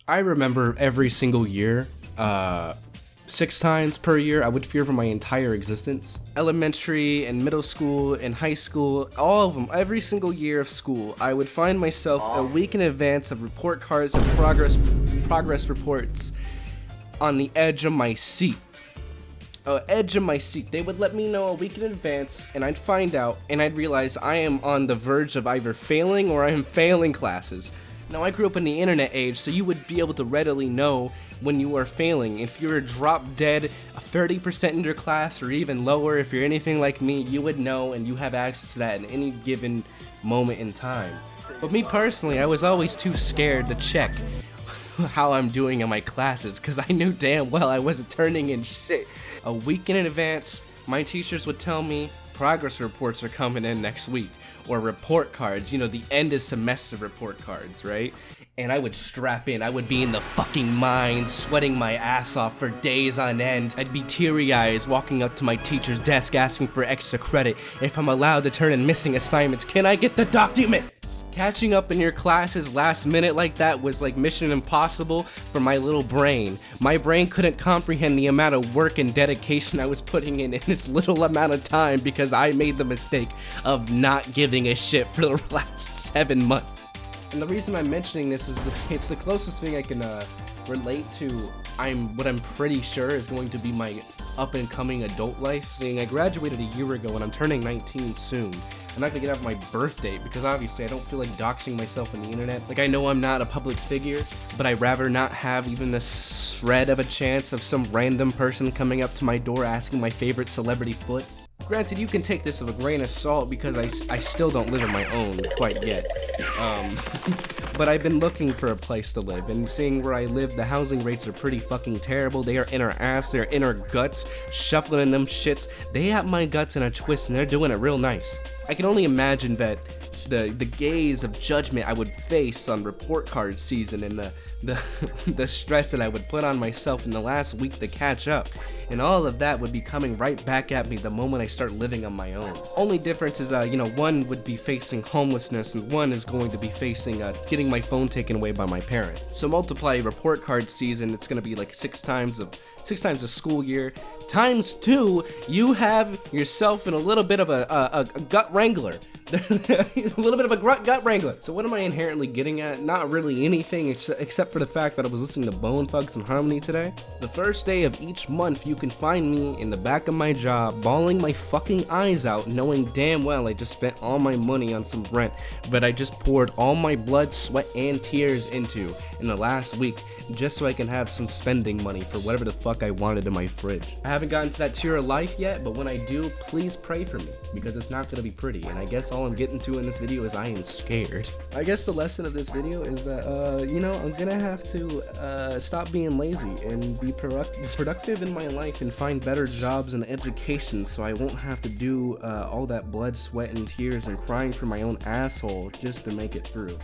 I remember every single year, 6 times per year, I would fear for my entire existence. Elementary and middle school and high school, all of them, every single year of school, I would find myself a week in advance of report cards and progress reports on the edge of my seat. They would let me know a week in advance, and I'd find out, and I'd realize I am on the verge of either failing or I am failing classes. Now, I grew up in the internet age, so you would be able to readily know when you are failing. If you're drop dead 30% in your class, or even lower, if you're anything like me, you would know, and you have access to that in any given moment in time. But me personally, I was always too scared to check how I'm doing in my classes, because I knew damn well I wasn't turning in shit. A week in advance, my teachers would tell me progress reports are coming in next week, or report cards, you know, the end of semester report cards, right? And I would strap in. I would be in the fucking mines, sweating my ass off for days on end. I'd be teary-eyed walking up to my teacher's desk asking for extra credit. If I'm allowed to turn in missing assignments, can I get the document? Catching up in your classes last minute like that was like mission impossible for my little brain. My brain couldn't comprehend the amount of work and dedication I was putting in this little amount of time because I made the mistake of not giving a shit for the last 7 months. And the reason I'm mentioning this is it's the closest thing I can relate to what I'm pretty sure is going to be my up-and-coming adult life. Seeing I graduated a year ago and I'm turning 19 soon. I'm not gonna get out my birth date because obviously I don't feel like doxing myself on the internet. Like, I know I'm not a public figure, but I'd rather not have even the shred of a chance of some random person coming up to my door asking my favorite celebrity foot. Granted, you can take this with a grain of salt because I still don't live on my own quite yet. But I've been looking for a place to live, and seeing where I live, the housing rates are pretty fucking terrible. They are in our ass, they're in our guts, shuffling in them shits. They have my guts in a twist, and they're doing it real nice. I can only imagine that the gaze of judgment I would face on report card season and the stress that I would put on myself in the last week to catch up, and all of that would be coming right back at me the moment I start living on my own. Only difference is, one would be facing homelessness and one is going to be facing getting my phone taken away by my parent. So multiply report card season, it's gonna be like 6 times a school year, times 2, you have yourself in a little bit of a gut wrangler. A little bit of a gut wrangler. So what am I inherently getting at? Not really anything except for the fact that I was listening to Bone Thugs and Harmony today. The first day of each month, you can find me in the back of my job, bawling my fucking eyes out, knowing damn well I just spent all my money on some rent, but I just poured all my blood, sweat, and tears into in the last week, just so I can have some spending money for whatever the fuck I wanted in my fridge. I haven't gotten to that tier of life yet, but when I do, please pray for me, because it's not gonna be pretty, and I guess all I'm getting to in this video is I am scared. I guess the lesson of this video is that, I'm gonna have to stop being lazy and be productive in my life and find better jobs and education so I won't have to do all that blood, sweat, and tears and crying for my own asshole just to make it through.